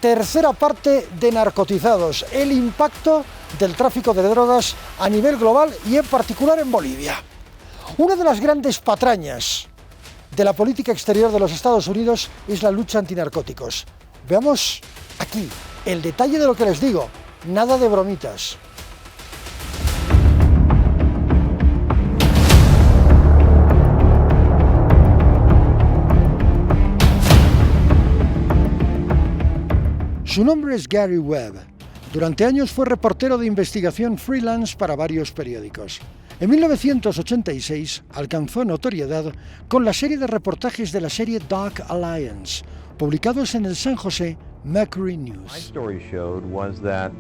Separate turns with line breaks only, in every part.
Tercera parte de Narcotizados, el impacto del tráfico de drogas a nivel global y en particular en Bolivia. Una de las grandes patrañas de la política exterior de los Estados Unidos es la lucha antinarcóticos. Veamos aquí el detalle de lo que les digo, nada de bromitas. Su nombre es Gary Webb. Durante años fue reportero de investigación freelance para varios periódicos. En 1986 alcanzó notoriedad con la serie de reportajes de la serie Dark Alliance, publicados en el San José Mercury News.
My story showed was that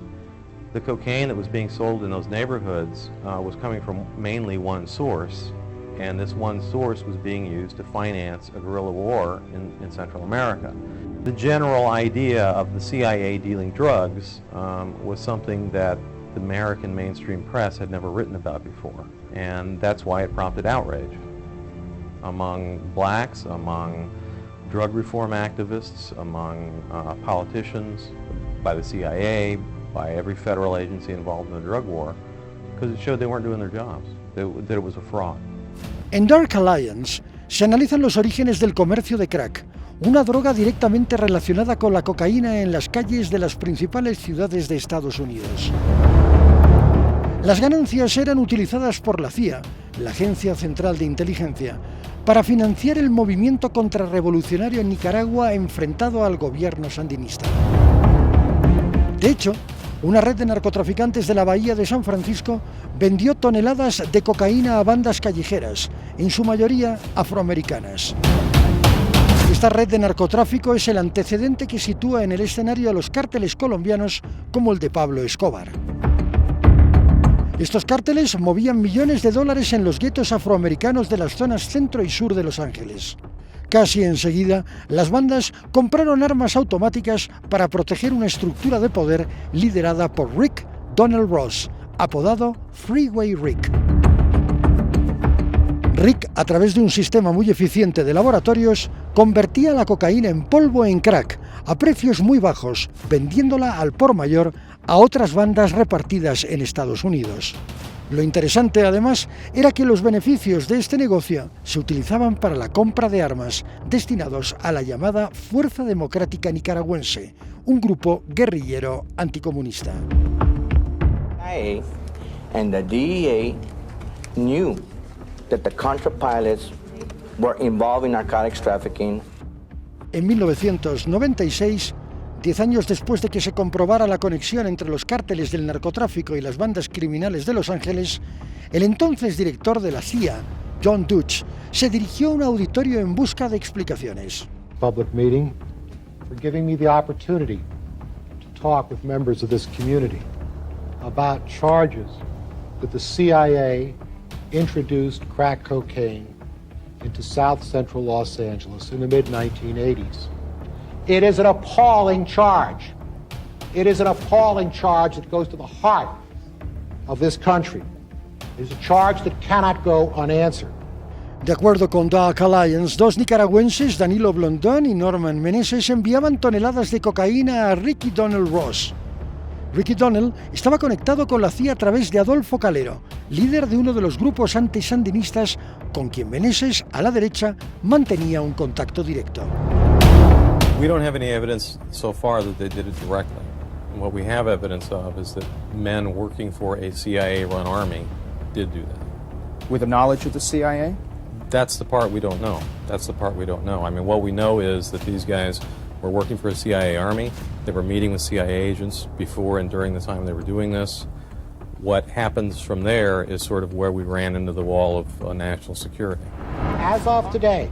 the cocaine that was being sold in those neighborhoods was coming from mainly one source, and this one source was being used to finance a guerrilla war in Central America. The general idea of the CIA dealing drugs was something that the American mainstream press had never written about before, and that's why it prompted outrage among blacks, among drug reform activists, among politicians, by the CIA, by every federal agency involved in the drug war, because it showed they weren't doing their jobs, that it was a fraud.
En Dark Alliance se analizan los orígenes del comercio de crack, una droga directamente relacionada con la cocaína en las calles de las principales ciudades de Estados Unidos. Las ganancias eran utilizadas por la CIA, la Agencia Central de Inteligencia, para financiar el movimiento contrarrevolucionario en Nicaragua enfrentado al gobierno sandinista. De hecho, una red de narcotraficantes de la bahía de San Francisco vendió toneladas de cocaína a bandas callejeras, en su mayoría afroamericanas. Esta red de narcotráfico es el antecedente que sitúa en el escenario a los cárteles colombianos como el de Pablo Escobar. Estos cárteles movían millones de dólares en los guetos afroamericanos de las zonas centro y sur de Los Ángeles. Casi enseguida, las bandas compraron armas automáticas para proteger una estructura de poder liderada por Rick Donald Ross, apodado Freeway Rick. Rick, a través de un sistema muy eficiente de laboratorios, convertía la cocaína en polvo en crack a precios muy bajos, vendiéndola al por mayor a otras bandas repartidas en Estados Unidos. Lo interesante, además, era que los beneficios de este negocio se utilizaban para la compra de armas destinados a la llamada Fuerza Democrática Nicaragüense, un grupo guerrillero anticomunista.
CIA and the DEA knew that the Contra pilots were involved in narcotics trafficking.
En 1996, 10 años después de que se comprobara la conexión entre los cárteles del narcotráfico y las bandas criminales de Los Ángeles, el entonces director de la CIA, John Dutch, se dirigió a un auditorio en busca de explicaciones.
Public meeting for giving me the opportunity to talk with members of this community about charges that the CIA introduced crack cocaine into South Central Los Angeles in the mid-1980s. It is an appalling charge. It is an appalling charge that goes to the heart of this country. It is a charge that cannot go unanswered.
De acuerdo con Dark Alliance, dos nicaragüenses, Danilo Blondón y Norman Meneses, enviaban toneladas de cocaína a Ricky Donald Ross. Ricky Donald estaba conectado con la CIA a través de Adolfo Calero, líder de uno de los grupos antisandinistas con quien Meneses, a la derecha, mantenía un contacto directo.
We don't have any evidence so far that they did it directly. And what we have evidence of is that men working for a CIA-run army did do that.
With the knowledge of the CIA?
That's the part we don't know. That's the part we don't know. I mean, what we know is that these guys were working for a CIA army. They were meeting with CIA agents before and during the time they were doing this. What happens from there is sort of where we ran into the wall of national security.
As of today,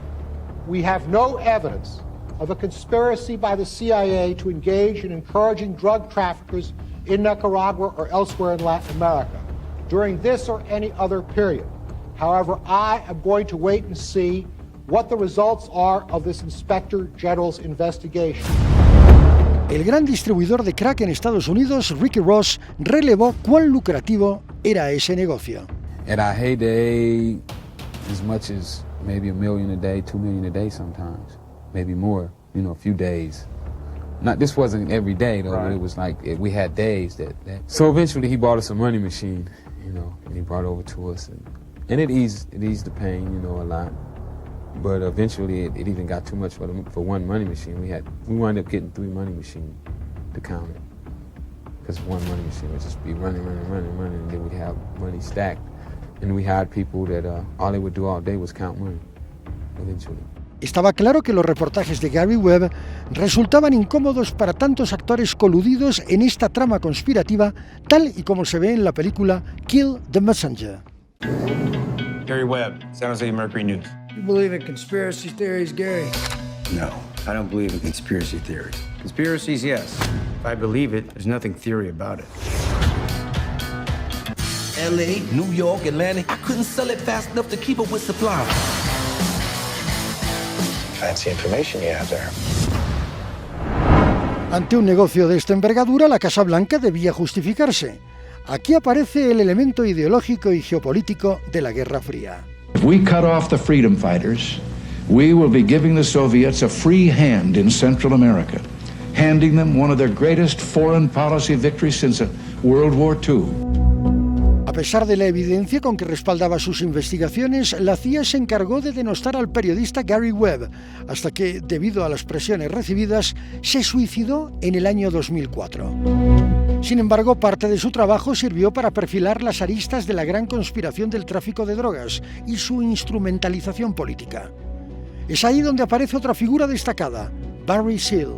we have no evidence of a conspiracy by the CIA to engage in encouraging drug traffickers in Nicaragua or elsewhere in Latin America during this or any other period. However, I am going to wait and see what the results are of this Inspector General's investigation.
El gran distribuidor de crack en Estados Unidos, Ricky Ross, relevó cuán lucrativo era ese negocio.
At our heyday, as much as maybe $1 million a day, $2 million a day sometimes, maybe more, a few days. This wasn't every day though. Right. It was like we had days that. So eventually he bought us a money machine, you know, and he brought it over to us, and it eased the pain, you know, a lot. But eventually it even got too much for one money machine. We wound up getting 3 money machines to count it, because one money machine would just be running, and then we'd have money stacked, and we had people that all they would do all day was count money. Eventually.
Estaba claro que los reportajes de Gary Webb resultaban incómodos para tantos actores coludidos en esta trama conspirativa, tal y como se ve en la película Kill the Messenger.
Gary Webb, San Jose Mercury News.
You believe in conspiracy theories, Gary?
No, I don't believe in conspiracy theories. Conspiracies, yes. If I believe it, there's nothing theory about it.
LA, New York, Atlanta, I couldn't sell it fast enough to keep up with supply.
Fancy information you have there.
Ante un negocio de esta envergadura, la Casa Blanca debía justificarse. Aquí aparece el elemento ideológico y geopolítico de la Guerra Fría.
If we cut off the freedom fighters, we will be giving the Soviets a free hand in Central America, handing them one of their greatest foreign policy victories since World War II.
A pesar de la evidencia con que respaldaba sus investigaciones, la CIA se encargó de denostar al periodista Gary Webb, hasta que, debido a las presiones recibidas, se suicidó en el año 2004. Sin embargo, parte de su trabajo sirvió para perfilar las aristas de la gran conspiración del tráfico de drogas y su instrumentalización política. Es ahí donde aparece otra figura destacada, Barry Seal.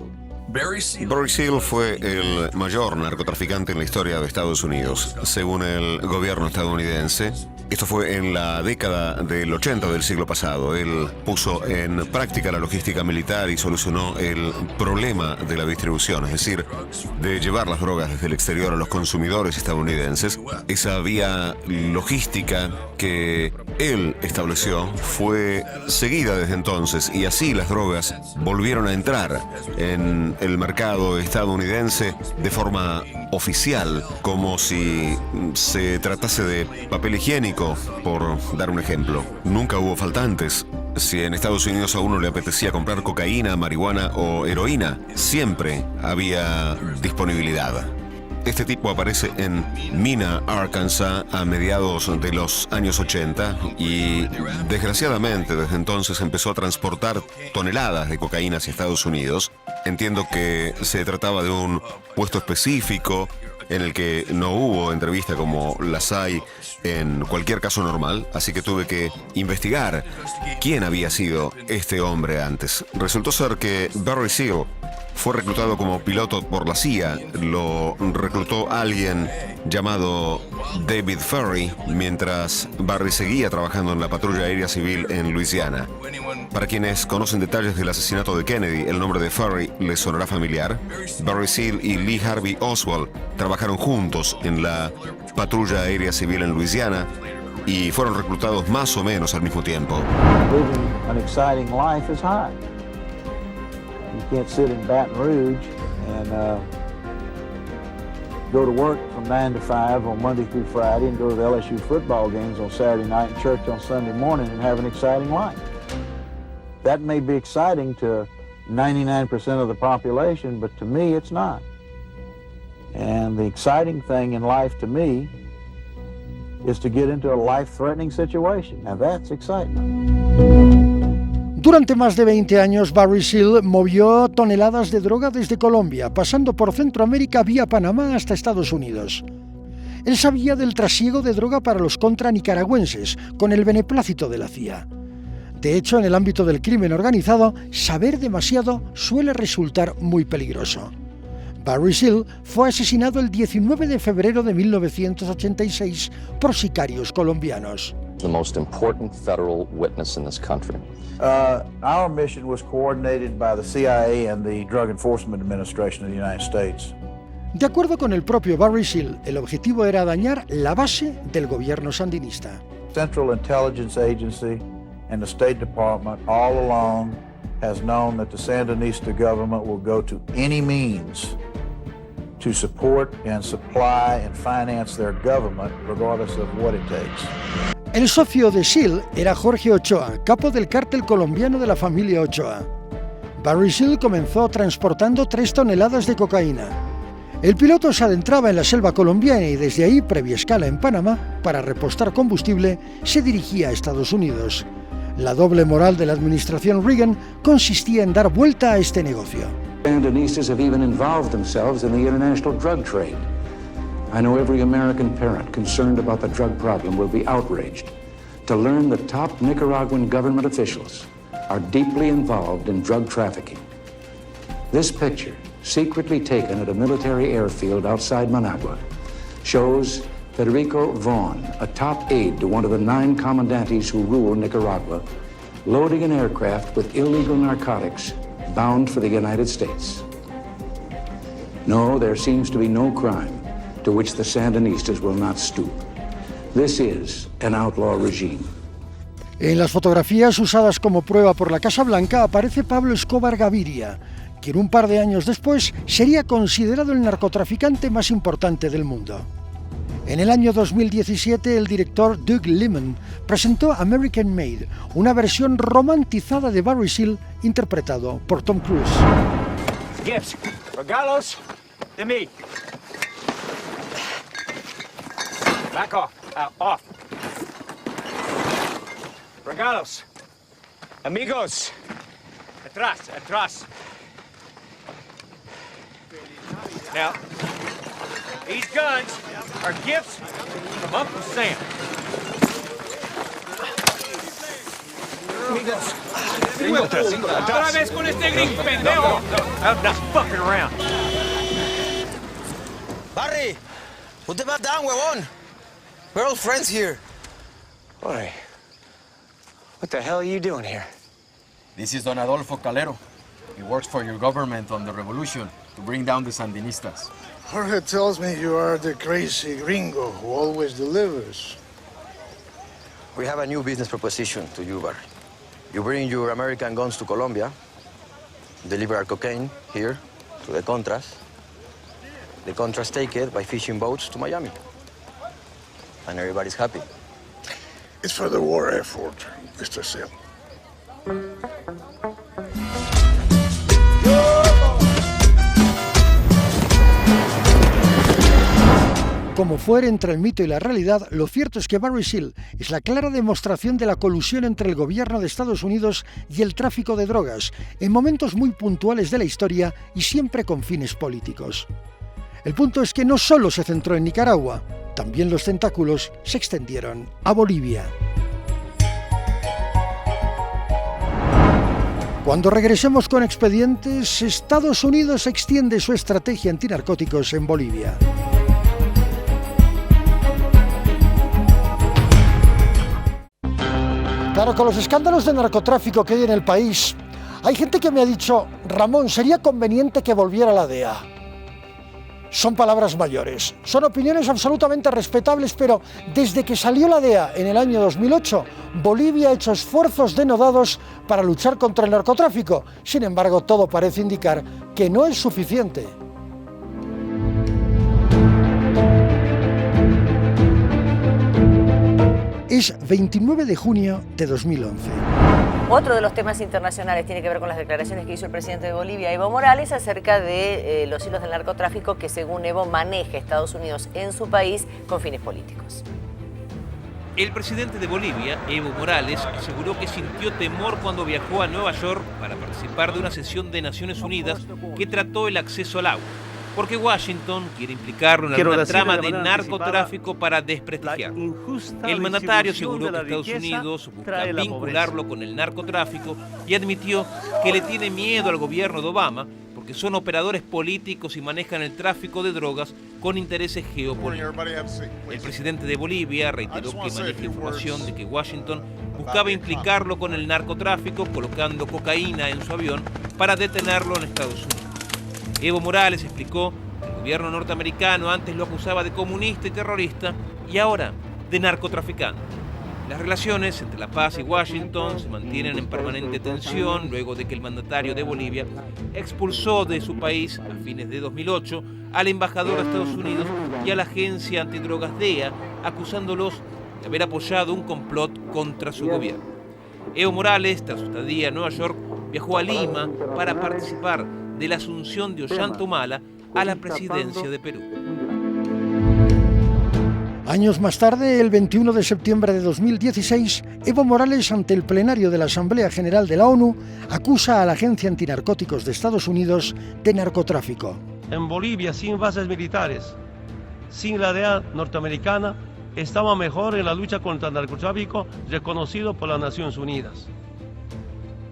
Barry Seal fue el mayor narcotraficante en la historia de Estados Unidos. Según el gobierno estadounidense, esto fue en la década del 80 del siglo pasado. Él puso en práctica la logística militar y solucionó el problema de la distribución, es decir, de llevar las drogas desde el exterior a los consumidores estadounidenses. Esa vía logística que él estableció fue seguida desde entonces, y así las drogas volvieron a entrar en el mercado estadounidense de forma oficial, como si se tratase de papel higiénico, por dar un ejemplo. Nunca hubo faltantes. Si en Estados Unidos a uno le apetecía comprar cocaína, marihuana o heroína, siempre había disponibilidad. Este tipo aparece en Mena, Arkansas, a mediados de los años 80 y, desgraciadamente, desde entonces empezó a transportar toneladas de cocaína hacia Estados Unidos. Entiendo que se trataba de un puesto específico en el que no hubo entrevista como las hay en cualquier caso normal, así que tuve que investigar quién había sido este hombre antes. Resultó ser que Barry Seal fue reclutado como piloto por la CIA. Lo reclutó alguien llamado David Ferry mientras Barry seguía trabajando en la patrulla aérea civil en Luisiana. Para quienes conocen detalles del asesinato de Kennedy, el nombre de Ferry les sonará familiar. Barry Seal y Lee Harvey Oswald trabajaron juntos en la patrulla aérea civil en Luisiana y fueron reclutados más o menos al mismo tiempo.
Living an exciting life is hard. You can't sit in Baton Rouge and go to work from 9 to 5 on Monday through Friday and go to the LSU football games on Saturday night and church on Sunday morning and have an exciting life. That may be exciting to 99% of the population, but to me it's not. And the exciting thing in life to me is to get into a life-threatening situation. Now that's excitement.
Durante más de 20 años, Barry Seal movió toneladas de droga desde Colombia, pasando por Centroamérica vía Panamá hasta Estados Unidos. Él sabía del trasiego de droga para los contranicaragüenses, con el beneplácito de la CIA. De hecho, en el ámbito del crimen organizado, saber demasiado suele resultar muy peligroso. Barry Seal fue asesinado el 19 de febrero de 1986 por sicarios colombianos.
The most important federal witness in this country.
Our mission was coordinated by the CIA and the Drug Enforcement Administration of the United States.
De acuerdo con el propio Barry Seal, el objetivo era dañar la base del gobierno sandinista.
Central Intelligence Agency and the State Department all along has known that the Sandinista government will go to any means to support and supply and finance their government, regardless of what it takes.
El socio de Seal era Jorge Ochoa, capo del cártel colombiano de la familia Ochoa. Barry Seal comenzó transportando 3 toneladas de cocaína. El piloto se adentraba en la selva colombiana y desde ahí, previa escala en Panamá, para repostar combustible, se dirigía a Estados Unidos. La doble moral de la administración Reagan consistía en dar vuelta a este negocio.
Sandinistas have even involved themselves in the international drug trade. I know every American parent concerned about the drug problem will be outraged to learn that top Nicaraguan government officials are deeply involved in drug trafficking. This picture, secretly taken at a military airfield outside Managua, shows Federico Vaughn, a top aide to one of the 9 commandantes who rule Nicaragua, loading an aircraft with illegal narcotics bound for the United States. No, there seems to be no crime to which the Sandinistas will not stoop. This is an outlaw regime.
En las fotografías usadas como prueba por la Casa Blanca aparece Pablo Escobar Gaviria, quien un par de años después sería considerado el narcotraficante más importante del mundo. En el año 2017, el director Doug Liman presentó American Made, una versión romantizada de Barry Seal interpretado por Tom Cruise.
Gibbs, regalos de mí. Back off, off. Regalos. Amigos. Atrás, atrás. Now, these guns are gifts from Uncle Sam. Otra vez con este gringo pendejo. I'm not fucking around.
Barry, put the bat down, huevón. We're all friends here.
Boy, what the hell are you doing here?
This is Don Adolfo Calero. He works for your government on the revolution to bring down the Sandinistas.
Jorge tells me you are the crazy gringo who always delivers.
We have a new business proposition to you, Barry. You bring your American guns to Colombia, deliver our cocaine here to the Contras. The Contras take it by fishing boats to Miami. And everybody's happy.
It's for the war effort, Mr. Seal.
Como fuere entre el mito y la realidad, lo cierto es que Barry Seal es la clara demostración de la colusión entre el gobierno de Estados Unidos y el tráfico de drogas, en momentos muy puntuales de la historia y siempre con fines políticos. El punto es que no solo se centró en Nicaragua, también los tentáculos se extendieron a Bolivia. Cuando regresemos con expedientes, Estados Unidos extiende su estrategia antinarcóticos en Bolivia. Claro, con los escándalos de narcotráfico que hay en el país, hay gente que me ha dicho: Ramón, sería conveniente que volviera la DEA. Son palabras mayores, son opiniones absolutamente respetables, pero desde que salió la DEA en el año 2008, Bolivia ha hecho esfuerzos denodados para luchar contra el narcotráfico. Sin embargo, todo parece indicar que no es suficiente. Es 29 de junio de 2011.
Otro de los temas internacionales tiene que ver con las declaraciones que hizo el presidente de Bolivia, Evo Morales, acerca de los hilos del narcotráfico que, según Evo, maneja Estados Unidos en su país con fines políticos.
El presidente de Bolivia, Evo Morales, aseguró que sintió temor cuando viajó a Nueva York para participar de una sesión de Naciones Unidas que trató el acceso al agua, porque Washington quiere implicarlo en alguna trama de narcotráfico para desprestigiarlo. El mandatario aseguró que Estados Unidos busca vincularlo con el narcotráfico y admitió que le tiene miedo al gobierno de Obama porque son operadores políticos y manejan el tráfico de drogas con intereses geopolíticos. El presidente de Bolivia reiteró que maneja información de que Washington buscaba implicarlo con el narcotráfico colocando cocaína en su avión para detenerlo en Estados Unidos. Evo Morales explicó que el gobierno norteamericano antes lo acusaba de comunista y terrorista y ahora de narcotraficante. Las relaciones entre La Paz y Washington se mantienen en permanente tensión luego de que el mandatario de Bolivia expulsó de su país a fines de 2008 al embajador de Estados Unidos y a la agencia antidrogas DEA, acusándolos de haber apoyado un complot contra su gobierno. Evo Morales, tras su estadía en Nueva York, viajó a Lima para participar de la asunción de Ollanta Humala a la presidencia de Perú.
Años más tarde, el 21 de septiembre de 2016, Evo Morales, ante el plenario de la Asamblea General de la ONU, acusa a la Agencia Antinarcóticos de Estados Unidos de narcotráfico.
En Bolivia, sin bases militares, sin la DEA norteamericana, estaba mejor en la lucha contra el narcotráfico reconocido por las Naciones Unidas.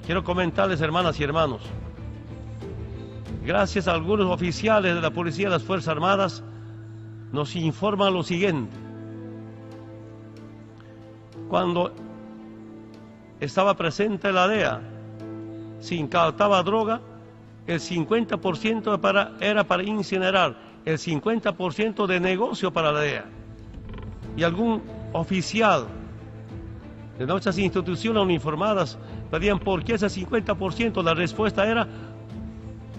Quiero comentarles, hermanas y hermanos, gracias a algunos oficiales de la Policía y las Fuerzas Armadas, nos informan lo siguiente. Cuando estaba presente la DEA, se incautaba droga, el 50% era para incinerar, el 50% de negocio para la DEA. Y algún oficial de nuestras instituciones uniformadas pedían por qué ese 50%, la respuesta era,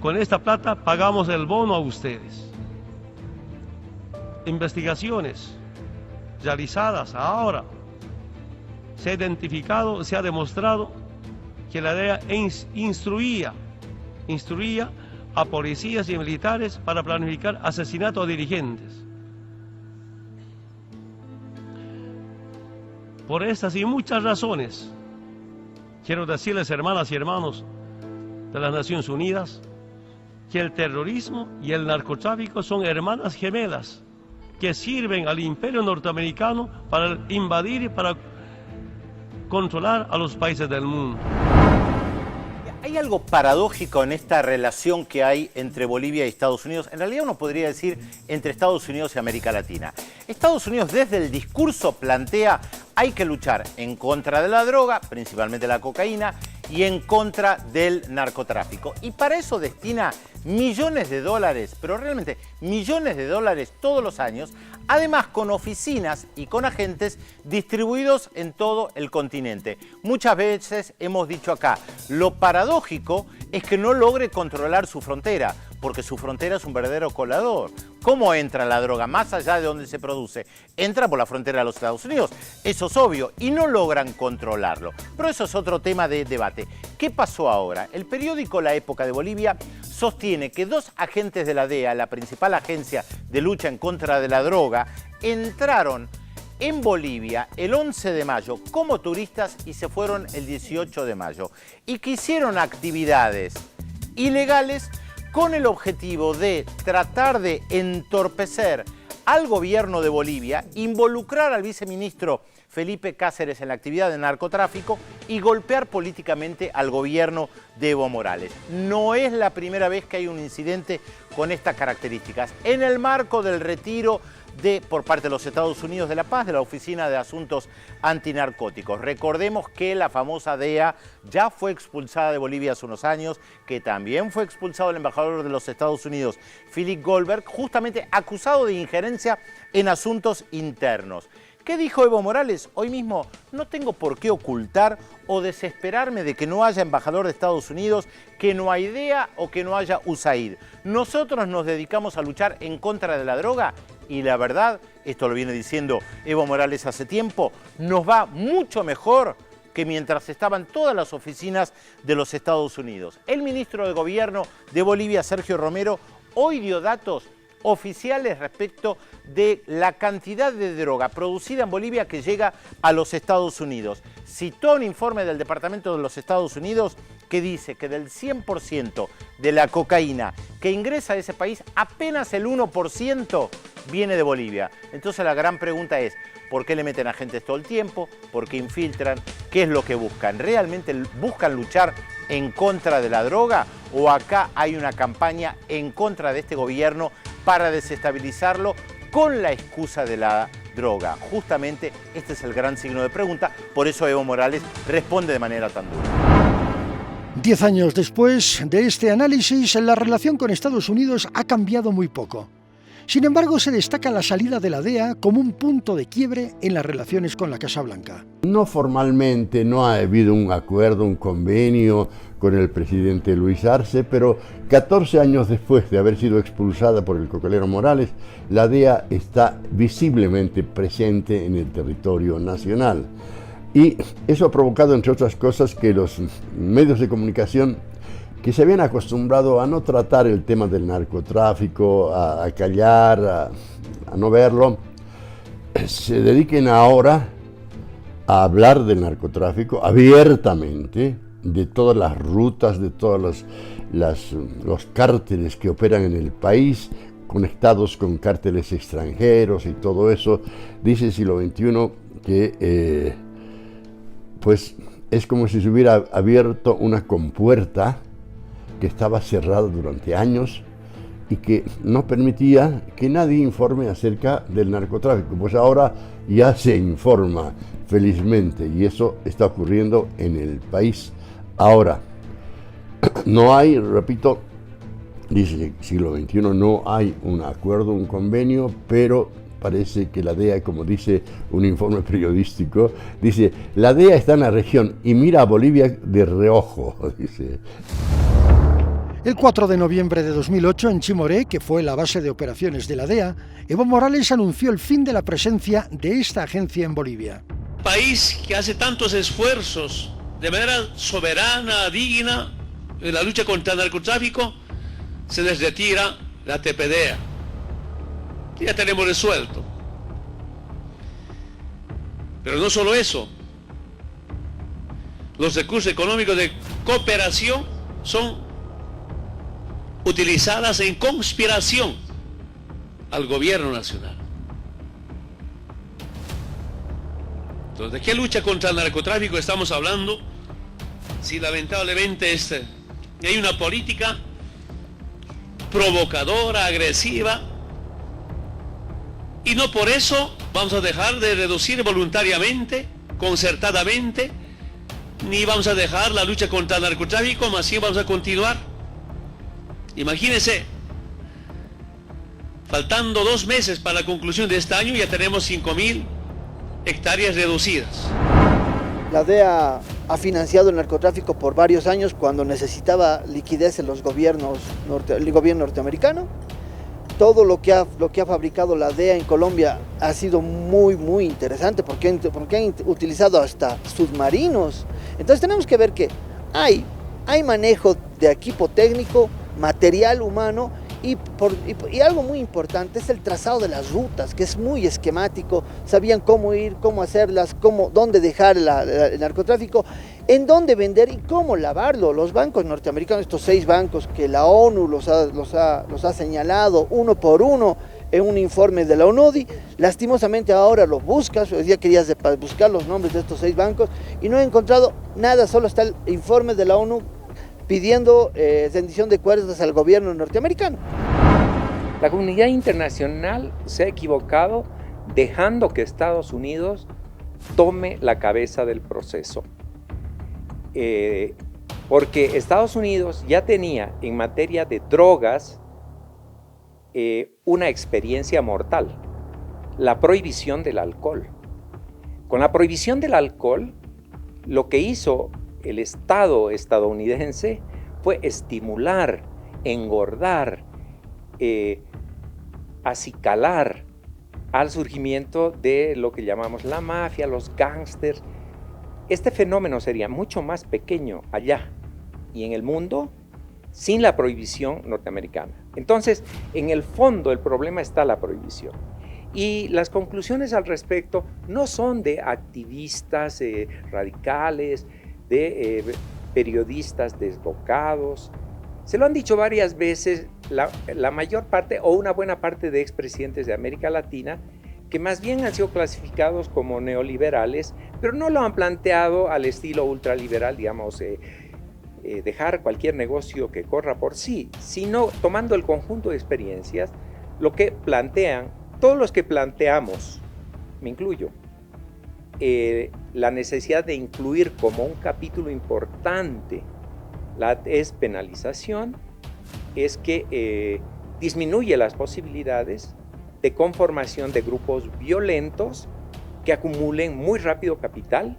con esta plata pagamos el bono a ustedes. Investigaciones realizadas ahora, se ha identificado, se ha demostrado que la DEA instruía a policías y militares para planificar asesinatos a dirigentes. Por estas y muchas razones, quiero decirles, hermanas y hermanos de las Naciones Unidas, que el terrorismo y el narcotráfico son hermanas gemelas que sirven al imperio norteamericano para invadir y para controlar a los países del mundo.
Hay algo paradójico en esta relación que hay entre Bolivia y Estados Unidos. En realidad uno podría decir entre Estados Unidos y América Latina. Estados Unidos desde el discurso plantea hay que luchar en contra de la droga, principalmente la cocaína, y en contra del narcotráfico. Y para eso destina millones de dólares, pero realmente millones de dólares todos los años, además con oficinas y con agentes distribuidos en todo el continente. Muchas veces hemos dicho acá, lo paradójico es que no logre controlar su frontera, porque su frontera es un verdadero colador. ¿Cómo entra la droga más allá de donde se produce? Entra por la frontera de los Estados Unidos, eso es obvio, y no logran controlarlo. Pero eso es otro tema de debate. ¿Qué pasó ahora? El periódico La Época de Bolivia sostiene que dos agentes de la DEA, la principal agencia de lucha en contra de la droga, entraron en Bolivia el 11 de mayo como turistas y se fueron el 18 de mayo. Y que hicieron actividades ilegales con el objetivo de tratar de entorpecer al gobierno de Bolivia, involucrar al viceministro Felipe Cáceres en la actividad de narcotráfico y golpear políticamente al gobierno de Evo Morales. No es la primera vez que hay un incidente con estas características. En el marco del retiro por parte de los Estados Unidos de la Paz, de la Oficina de Asuntos Antinarcóticos. Recordemos que la famosa DEA ya fue expulsada de Bolivia hace unos años, que también fue expulsado el embajador de los Estados Unidos, Philip Goldberg, justamente acusado de injerencia en asuntos internos. ¿Qué dijo Evo Morales? Hoy mismo, no tengo por qué ocultar o desesperarme de que no haya embajador de Estados Unidos, que no haya DEA o que no haya USAID. Nosotros nos dedicamos a luchar en contra de la droga y la verdad, esto lo viene diciendo Evo Morales hace tiempo, nos va mucho mejor que mientras estaban todas las oficinas de los Estados Unidos. El ministro de Gobierno de Bolivia, Sergio Romero, hoy dio datos oficiales respecto de la cantidad de droga producida en Bolivia que llega a los Estados Unidos. Citó un informe del Departamento de los Estados Unidos que dice que del 100% de la cocaína que ingresa a ese país, apenas el 1% viene de Bolivia. Entonces la gran pregunta es, ¿por qué le meten agentes todo el tiempo? ¿Por qué infiltran? ¿Qué es lo que buscan? ¿Realmente buscan luchar en contra de la droga? ¿O acá hay una campaña en contra de este gobierno para desestabilizarlo con la excusa de la droga? Justamente este es el gran signo de pregunta, por eso Evo Morales responde de manera tan dura.
10 años después de este análisis, la relación con Estados Unidos ha cambiado muy poco. Sin embargo, se destaca la salida de la DEA como un punto de quiebre en las relaciones con la Casa Blanca.
No formalmente no ha habido un acuerdo, un convenio con el presidente Luis Arce, pero 14 años después de haber sido expulsada por el cocalero Morales, la DEA está visiblemente presente en el territorio nacional. Y eso ha provocado, entre otras cosas, que los medios de comunicación que se habían acostumbrado a no tratar el tema del narcotráfico, a callar, a no verlo, se dediquen ahora a hablar del narcotráfico abiertamente, de todas las rutas, de todos los cárteles que operan en el país, conectados con cárteles extranjeros y todo eso. Dice el siglo XXI que pues es como si se hubiera abierto una compuerta que estaba cerrada durante años y que no permitía que nadie informe acerca del narcotráfico. Pues ahora ya se informa, felizmente, y eso está ocurriendo en el país. Ahora, no hay, repito, dice el siglo XXI, no hay un acuerdo, un convenio, pero parece que la DEA, como dice un informe periodístico, dice, la DEA está en la región y mira a Bolivia de reojo, dice.
El 4 de noviembre de 2008, en Chimoré, que fue la base de operaciones de la DEA, Evo Morales anunció el fin de la presencia de esta agencia en Bolivia.
País que hace tantos esfuerzos de manera soberana, digna, en la lucha contra el narcotráfico, se les retira la TPDEA. Ya tenemos resuelto. Pero no solo eso. Los recursos económicos de cooperación son utilizadas en conspiración al gobierno nacional. Entonces, ¿de qué lucha contra el narcotráfico estamos hablando? Si lamentablemente hay una política provocadora, agresiva, y no por eso vamos a dejar de reducir voluntariamente, concertadamente, ni vamos a dejar la lucha contra el narcotráfico, más bien vamos a continuar. Imagínense, faltando 2 meses para la conclusión de este año, ya tenemos 5.000 hectáreas reducidas.
La DEA ha financiado el narcotráfico por varios años cuando necesitaba liquidez en el gobierno norteamericano. Todo lo que ha fabricado la DEA en Colombia ha sido muy interesante porque han utilizado hasta submarinos. Entonces tenemos que ver que hay manejo de equipo técnico, material humano y algo muy importante es el trazado de las rutas, que es muy esquemático. Sabían cómo ir, cómo hacerlas, dónde dejar el narcotráfico, en dónde vender y cómo lavarlo. Los bancos norteamericanos, estos 6 bancos que la ONU los ha señalado uno por uno en un informe de la UNODI, lastimosamente ahora los buscas. Hoy día querías buscar los nombres de estos 6 bancos y no he encontrado nada, solo está el informe de la ONU pidiendo rendición de cuentas al gobierno norteamericano.
La comunidad internacional se ha equivocado dejando que Estados Unidos tome la cabeza del proceso. Porque Estados Unidos ya tenía en materia de drogas una experiencia mortal, la prohibición del alcohol. Con la prohibición del alcohol, lo que hizo el Estado estadounidense fue estimular, engordar, acicalar al surgimiento de lo que llamamos la mafia, los gángsters. Este fenómeno sería mucho más pequeño allá y en el mundo sin la prohibición norteamericana. Entonces, en el fondo el problema está la prohibición. Y las conclusiones al respecto no son de activistas radicales, de periodistas desbocados. Se lo han dicho varias veces la mayor parte o una buena parte de expresidentes de América Latina, que más bien han sido clasificados como neoliberales, pero no lo han planteado al estilo ultraliberal, digamos, dejar cualquier negocio que corra por sí, sino tomando el conjunto de experiencias, lo que plantean, todos los que planteamos, me incluyo, la necesidad de incluir como un capítulo importante la despenalización, es que disminuye las posibilidades de conformación de grupos violentos que acumulen muy rápido capital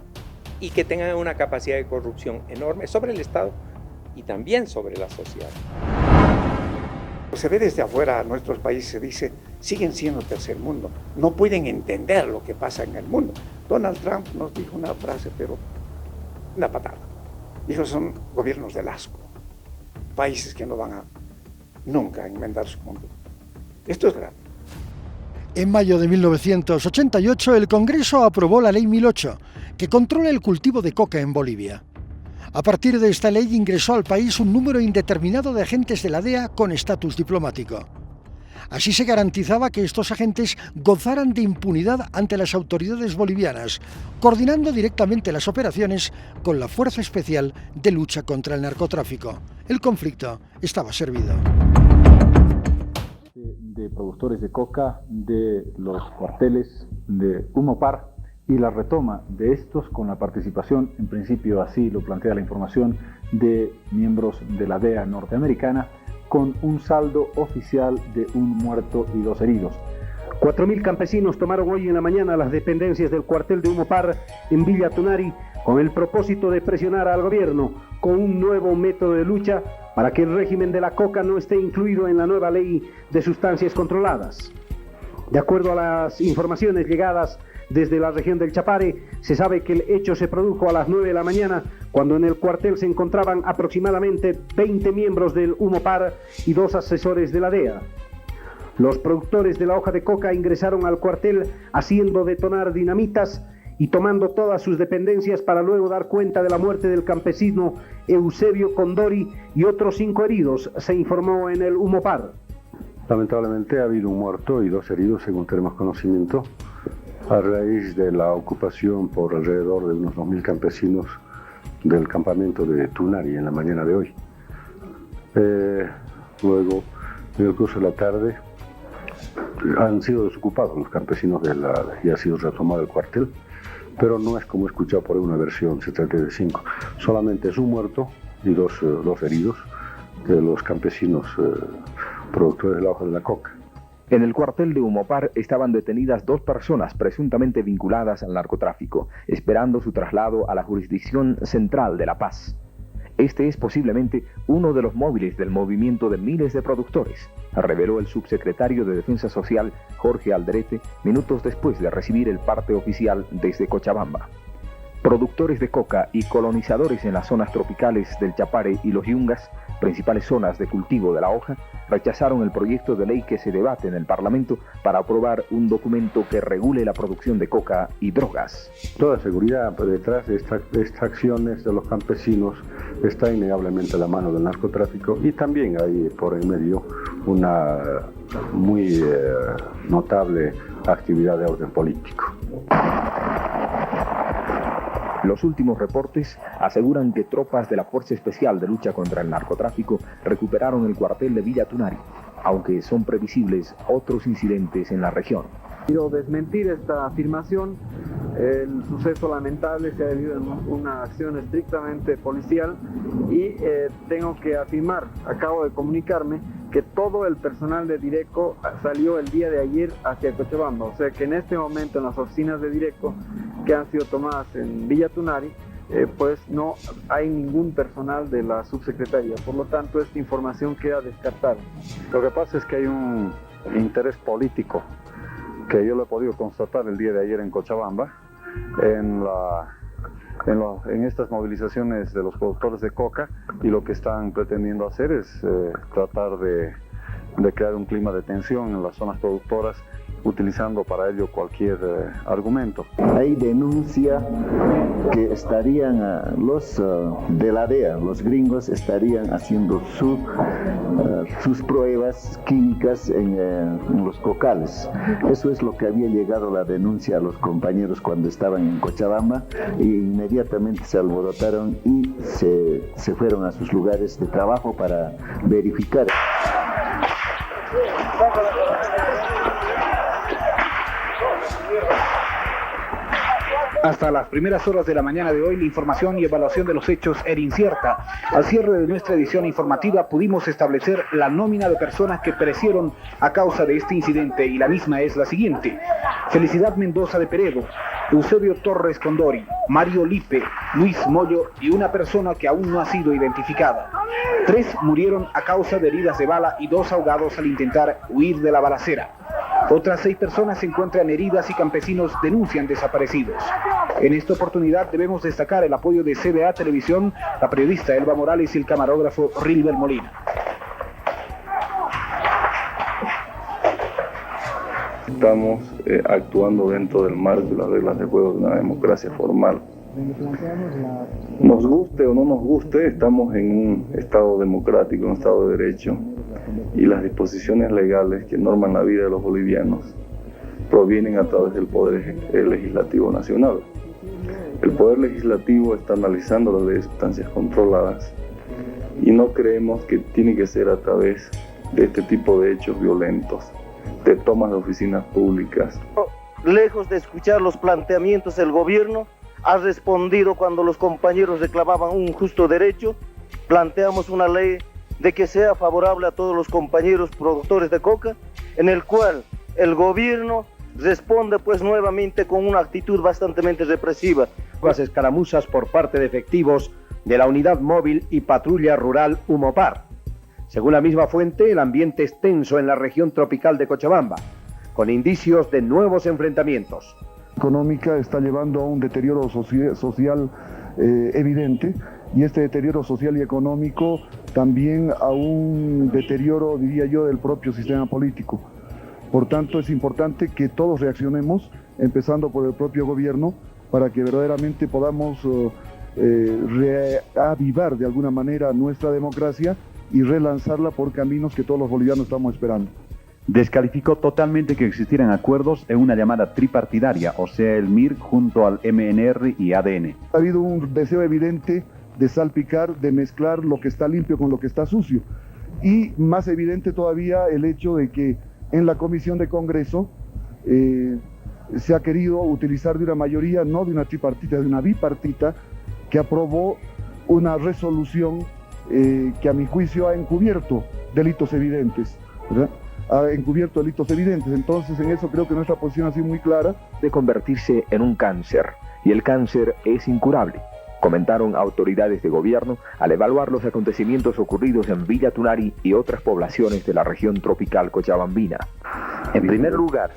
y que tengan una capacidad de corrupción enorme sobre el Estado y también sobre la sociedad.
Se ve desde afuera, nuestros países se dice, siguen siendo tercer mundo, no pueden entender lo que pasa en el mundo. Donald Trump nos dijo una frase, pero una patada. Dijo, son gobiernos del asco, países que no van a nunca enmendar su mundo. Esto es grave.
En mayo de 1988, el Congreso aprobó la Ley 1008, que controla el cultivo de coca en Bolivia. A partir de esta ley ingresó al país un número indeterminado de agentes de la DEA con estatus diplomático. Así se garantizaba que estos agentes gozaran de impunidad ante las autoridades bolivianas, coordinando directamente las operaciones con la Fuerza Especial de Lucha contra el Narcotráfico. El conflicto estaba servido.
De productores de coca, de los cuarteles de Humopar y la retoma de estos con la participación, en principio así lo plantea la información, de miembros de la DEA norteamericana, con un saldo oficial de 1 muerto y 2 heridos.
4.000 campesinos tomaron hoy en la mañana las dependencias del cuartel de Humopar en Villa Tunari con el propósito de presionar al gobierno con un nuevo método de lucha para que el régimen de la coca no esté incluido en la nueva ley de sustancias controladas. De acuerdo a las informaciones llegadas desde la región del Chapare, se sabe que el hecho se produjo a las 9 de la mañana, cuando en el cuartel se encontraban aproximadamente 20 miembros del Humopar y 2 asesores de la DEA. Los productores de la hoja de coca ingresaron al cuartel haciendo detonar dinamitas y tomando todas sus dependencias para luego dar cuenta de la muerte del campesino Eusebio Condori y otros 5 heridos, se informó en el Humopar.
Lamentablemente ha habido un muerto y 2 heridos, según tenemos conocimiento, a raíz de la ocupación por alrededor de unos 2.000 campesinos del campamento de Tunari en la mañana de hoy. Luego, en el curso de la tarde, han sido desocupados los campesinos y ha sido retomado el cuartel, pero no es como he escuchado por una versión, se trata de 5. Solamente es un muerto y 2 heridos de los campesinos productores de la hoja de la coca.
En el cuartel de Humopar estaban detenidas 2 personas presuntamente vinculadas al narcotráfico, esperando su traslado a la jurisdicción central de La Paz. Este es posiblemente uno de los móviles del movimiento de miles de productores, reveló el subsecretario de Defensa Social Jorge Alderete minutos después de recibir el parte oficial desde Cochabamba. Productores de coca y colonizadores en las zonas tropicales del Chapare y los Yungas, principales zonas de cultivo de la hoja, rechazaron el proyecto de ley que se debate en el Parlamento para aprobar un documento que regule la producción de coca y drogas.
Toda seguridad detrás de estas acciones de los campesinos está innegablemente la mano del narcotráfico, y también hay por en medio una muy notable actividad de orden político.
Los últimos reportes aseguran que tropas de la Fuerza Especial de Lucha contra el Narcotráfico recuperaron el cuartel de Villa Tunari, aunque son previsibles otros incidentes en la región.
Quiero desmentir esta afirmación. El suceso lamentable se ha debido en una acción estrictamente policial y tengo que afirmar, acabo de comunicarme, que todo el personal de Direco salió el día de ayer hacia Cochabamba. O sea que en este momento en las oficinas de Direco que han sido tomadas en Villa Tunari, pues no hay ningún personal de la subsecretaría. Por lo tanto, esta información queda descartada.
Lo que pasa es que hay un interés político que yo lo he podido constatar el día de ayer en Cochabamba, en estas movilizaciones de los productores de coca, y lo que están pretendiendo hacer es tratar de crear un clima de tensión en las zonas productoras, utilizando para ello cualquier argumento.
Hay denuncia que estarían los de la DEA, los gringos estarían haciendo sus pruebas químicas en los cocales. Eso es lo que había llegado la denuncia a los compañeros cuando estaban en Cochabamba, e inmediatamente se alborotaron y se fueron a sus lugares de trabajo para verificar.
Hasta las primeras horas de la mañana de hoy, la información y evaluación de los hechos era incierta. Al cierre de nuestra edición informativa pudimos establecer la nómina de personas que perecieron a causa de este incidente y la misma es la siguiente: Felicidad Mendoza de Peredo, Eusebio Torres Condori, Mario Lipe, Luis Moyo y una persona que aún no ha sido identificada. 3 murieron a causa de heridas de bala y 2 ahogados al intentar huir de la balacera. Otras 6 personas se encuentran heridas y campesinos denuncian desaparecidos. En esta oportunidad debemos destacar el apoyo de CBA Televisión, la periodista Elba Morales y el camarógrafo Rilber Molina.
Estamos actuando dentro del marco de las reglas de juego de una democracia formal. Nos guste o no nos guste, estamos en un Estado democrático, un Estado de Derecho, y las disposiciones legales que norman la vida de los bolivianos provienen a través del Poder Legislativo Nacional. El Poder Legislativo está analizando las leyes de sustancias controladas y no creemos que tiene que ser a través de este tipo de hechos violentos, de tomas de oficinas públicas.
Lejos de escuchar los planteamientos del gobierno, ha respondido cuando los compañeros reclamaban un justo derecho. Planteamos una ley de que sea favorable a todos los compañeros productores de coca, en el cual el gobierno responde pues nuevamente con una actitud bastante represiva.
Las escaramuzas por parte de efectivos de la Unidad Móvil y Patrulla Rural Humopar. Según la misma fuente, el ambiente es tenso en la región tropical de Cochabamba, con indicios de nuevos enfrentamientos.
Económica está llevando a un deterioro social evidente, y este deterioro social y económico también a un deterioro, diría yo, del propio sistema político. Por tanto, es importante que todos reaccionemos, empezando por el propio gobierno, para que verdaderamente podamos reavivar de alguna manera nuestra democracia y relanzarla por caminos que todos los bolivianos estamos esperando.
Descalificó totalmente que existieran acuerdos en una llamada tripartidaria, o sea, el MIR junto al MNR y ADN.
Ha habido un deseo evidente de salpicar, de mezclar lo que está limpio con lo que está sucio. Y más evidente todavía el hecho de que en la Comisión de Congreso se ha querido utilizar de una mayoría, no de una tripartita, de una bipartita, que aprobó una resolución que a mi juicio ha encubierto delitos evidentes, ¿verdad? Ha encubierto delitos evidentes. Entonces en eso creo que nuestra posición ha sido muy clara.
De convertirse en un cáncer, y el cáncer es incurable, comentaron autoridades de gobierno al evaluar los acontecimientos ocurridos en Villa Tunari y otras poblaciones de la región tropical cochabambina.
En primer lugar,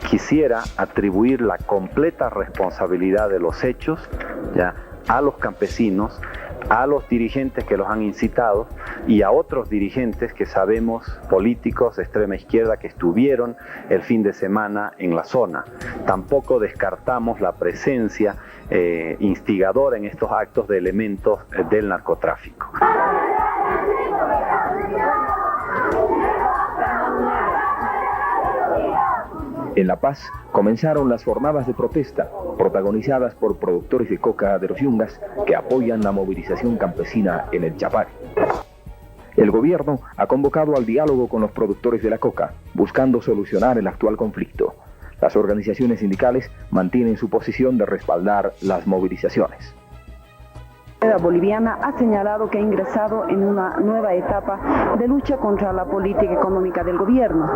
quisiera atribuir la completa responsabilidad de los hechos a los campesinos, a los dirigentes que los han incitado y a otros dirigentes que sabemos, políticos de extrema izquierda, que estuvieron el fin de semana en la zona. Tampoco descartamos la presencia instigadora en estos actos de elementos del narcotráfico.
En La Paz comenzaron las jornadas de protesta, protagonizadas por productores de coca de los Yungas que apoyan la movilización campesina en el Chapare. El gobierno ha convocado al diálogo con los productores de la coca, buscando solucionar el actual conflicto. Las organizaciones sindicales mantienen su posición de respaldar las movilizaciones.
La boliviana ha señalado que ha ingresado en una nueva etapa de lucha contra la política económica del gobierno,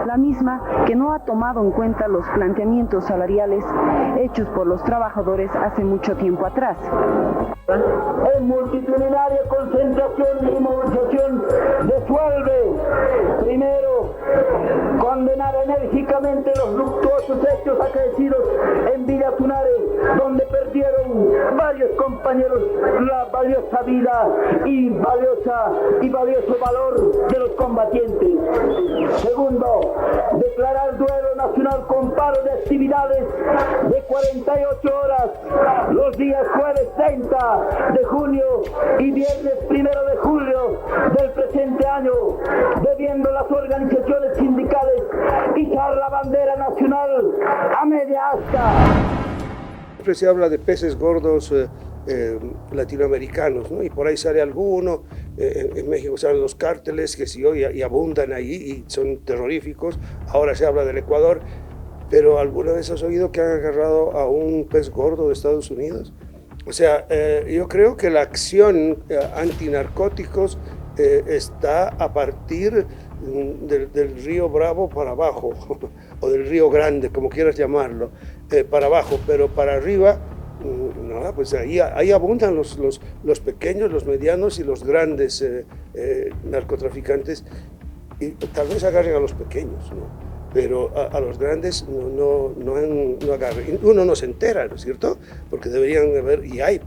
la misma que no ha tomado en cuenta los planteamientos salariales hechos por los trabajadores hace mucho tiempo atrás.
En multitudinaria concentración y movilización disuelve, primero, condenar enérgicamente los luctuosos hechos acaecidos en Villa Tunari, donde perdieron varios compañeros la valiosa vida y valioso valor de los combatientes. Segundo, declarar duelo nacional con paro de actividades de 48 horas los días jueves 30 de junio y viernes 1 de julio del presente año, debiendo las organizaciones sindicales izar la bandera nacional a media asta.
Siempre se habla de peces gordos latinoamericanos, ¿no? Y por ahí sale alguno, en México salen los cárteles que sí hoy y abundan ahí y son terroríficos. Ahora se habla del Ecuador. pero ¿alguna vez has oído que han agarrado a un pez gordo de Estados Unidos? O sea, yo creo que la acción antinarcóticos está a partir del río Bravo para abajo, o del río Grande, como quieras llamarlo, para abajo, pero para arriba, nada, pues ahí abundan los pequeños, los medianos y los grandes narcotraficantes, y tal vez agarren a los pequeños, ¿no? Pero a los grandes no agarren. Uno no se entera, ¿no es cierto? Porque deberían haber, y hay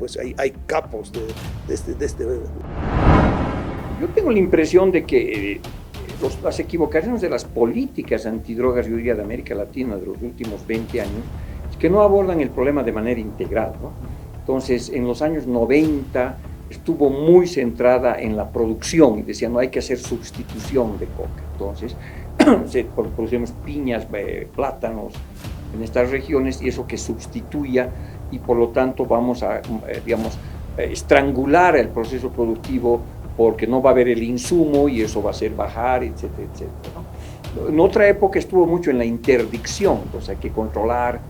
capos de este.
Yo tengo la impresión de que las equivocaciones de las políticas antidrogas, yo diría, de América Latina de los últimos 20 años, es que no abordan el problema de manera integral, ¿no? Entonces, en los años 90 estuvo muy centrada en la producción y decía, no hay que hacer sustitución de coca. Entonces, producimos piñas, plátanos en estas regiones, y eso que sustituya, y por lo tanto vamos a, estrangular el proceso productivo porque no va a haber el insumo y eso va a hacer bajar, etcétera, etcétera, ¿no? En otra época estuvo mucho en la interdicción, entonces hay que controlar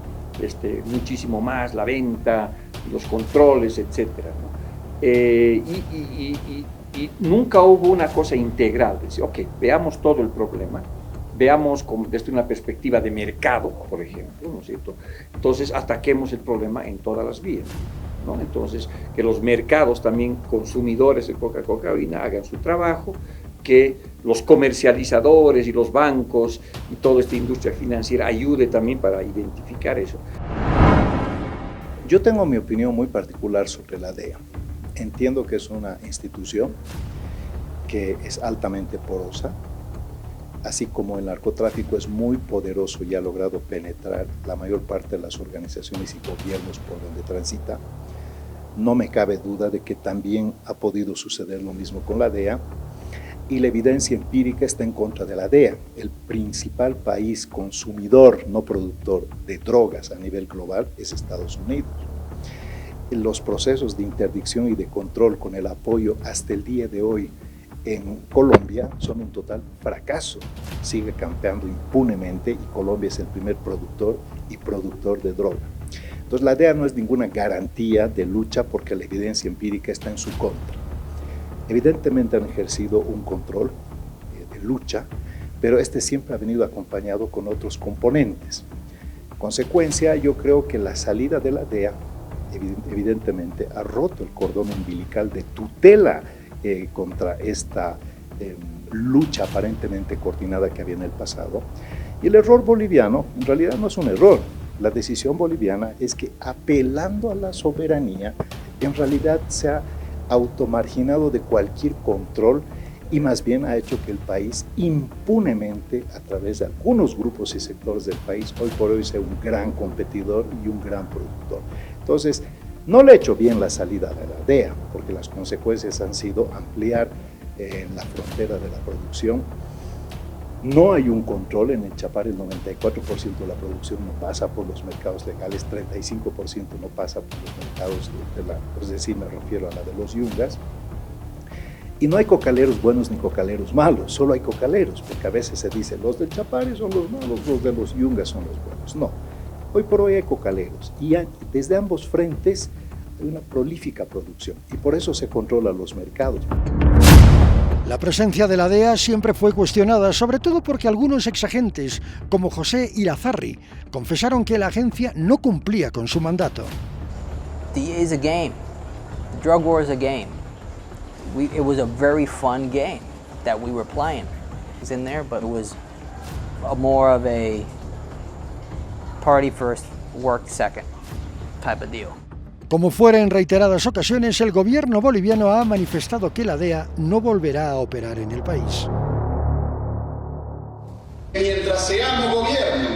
muchísimo más la venta, los controles, etcétera, ¿no? Y nunca hubo una cosa integral, decir, ok, veamos todo el problema, veamos desde una perspectiva de mercado, por ejemplo, ¿no es cierto? Entonces ataquemos el problema en todas las vías, ¿no? Entonces, que los mercados también consumidores de cocaína hagan su trabajo, que los comercializadores y los bancos y toda esta industria financiera ayude también para identificar eso.
Yo tengo mi opinión muy particular sobre la DEA. Entiendo que es una institución que es altamente porosa, así como el narcotráfico es muy poderoso y ha logrado penetrar la mayor parte de las organizaciones y gobiernos por donde transita. No me cabe duda de que también ha podido suceder lo mismo con la DEA, y la evidencia empírica está en contra de la DEA. El principal país consumidor, no productor, de drogas a nivel global es Estados Unidos. Los procesos de interdicción y de control con el apoyo hasta el día de hoy en Colombia son un total fracaso. Sigue campeando impunemente y Colombia es el primer productor de droga. Entonces la DEA no es ninguna garantía de lucha porque la evidencia empírica está en su contra. Evidentemente han ejercido un control de lucha, pero siempre ha venido acompañado con otros componentes. En consecuencia, yo creo que la salida de la DEA evidentemente ha roto el cordón umbilical de tutela contra esta lucha aparentemente coordinada que había en el pasado. Y el error boliviano en realidad no es un error. La decisión boliviana es que, apelando a la soberanía, en realidad se ha automarginado de cualquier control y más bien ha hecho que el país impunemente, a través de algunos grupos y sectores del país, hoy por hoy sea un gran competidor y un gran productor. Entonces, no le ha hecho bien la salida de la DEA, porque las consecuencias han sido ampliar la frontera de la producción. No hay un control en el Chapare, el 94% de la producción no pasa por los mercados legales, 35% no pasa por los mercados es decir, me refiero a la de los yungas. Y no hay cocaleros buenos ni cocaleros malos, solo hay cocaleros, porque a veces se dice los del Chapare son los malos, los de los yungas son los buenos. No, hoy por hoy hay cocaleros y desde ambos frentes hay una prolífica producción y por eso se controlan los mercados.
La presencia de la DEA siempre fue cuestionada, sobre todo porque algunos exagentes, como José Irazarry, confesaron que la agencia no cumplía con su mandato.
The DEA is a game. The drug war is a game. It was a very fun game that we were playing. It was in there, but it was more of a party first, work second type of deal.
Como fuera en reiteradas ocasiones, el gobierno boliviano ha manifestado que la DEA no volverá a operar en el país.
Mientras seamos gobierno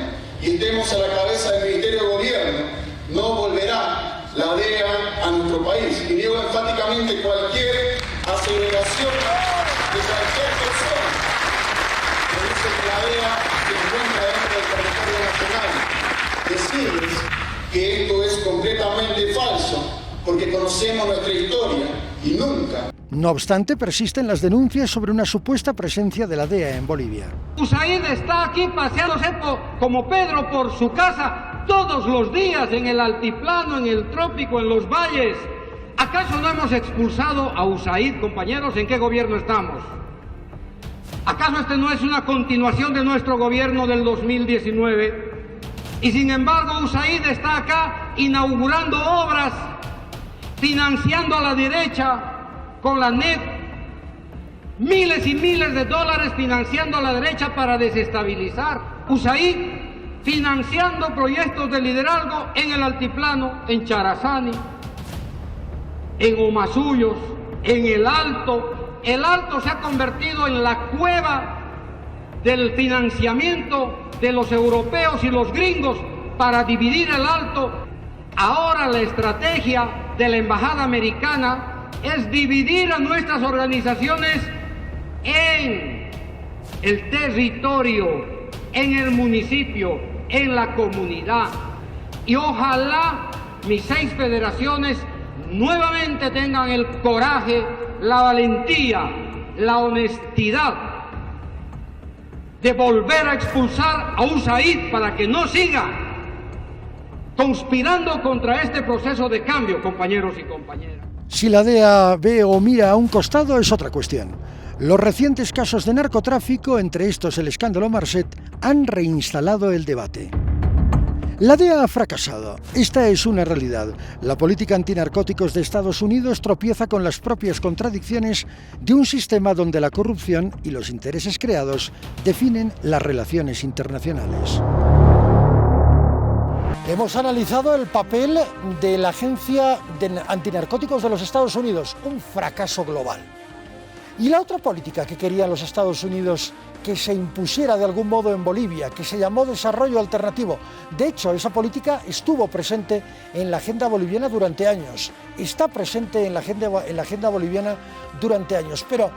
y estemos a la cabeza del Ministerio de Gobierno, no volverá la DEA a nuestro país. Y digo enfáticamente cualquier aceleración de cualquier persona que dice que la DEA se encuentra dentro del territorio nacional. Decirles que esto es completamente falso, porque conocemos nuestra historia y nunca
No obstante, persisten las denuncias sobre una supuesta presencia de la DEA en Bolivia.
USAID está aquí paseándose como Pedro por su casa todos los días, en el altiplano, en el trópico, en los valles. ¿Acaso no hemos expulsado a USAID, compañeros? ¿En qué gobierno estamos? ¿Acaso este no es una continuación de nuestro gobierno del 2019? Y sin embargo, USAID está acá inaugurando obras, financiando a la derecha con la NET, miles y miles de dólares financiando a la derecha para desestabilizar. USAID financiando proyectos de liderazgo en el altiplano, en Charazani, en Omasuyos, en el Alto. El Alto se ha convertido en la cueva del financiamiento de los europeos y los gringos para dividir el Alto. Ahora la estrategia de la embajada americana es dividir a nuestras organizaciones en el territorio, en el municipio, en la comunidad. Y ojalá mis 6 federaciones nuevamente tengan el coraje, la valentía, la honestidad de volver a expulsar a USAID para que no siga conspirando contra este proceso de cambio, compañeros y compañeras.
Si la DEA ve o mira a un costado es otra cuestión. Los recientes casos de narcotráfico, entre estos el escándalo Marcet, han reinstalado el debate. La DEA ha fracasado. Esta es una realidad. La política antinarcóticos de Estados Unidos tropieza con las propias contradicciones de un sistema donde la corrupción y los intereses creados definen las relaciones internacionales. Hemos analizado el papel de la Agencia Antinarcóticos de los Estados Unidos, un fracaso global. Y la otra política que querían los Estados Unidos que se impusiera de algún modo en Bolivia, que se llamó desarrollo alternativo. De hecho, esa política estuvo presente en la agenda boliviana durante años, está presente en la agenda boliviana durante años. Pero,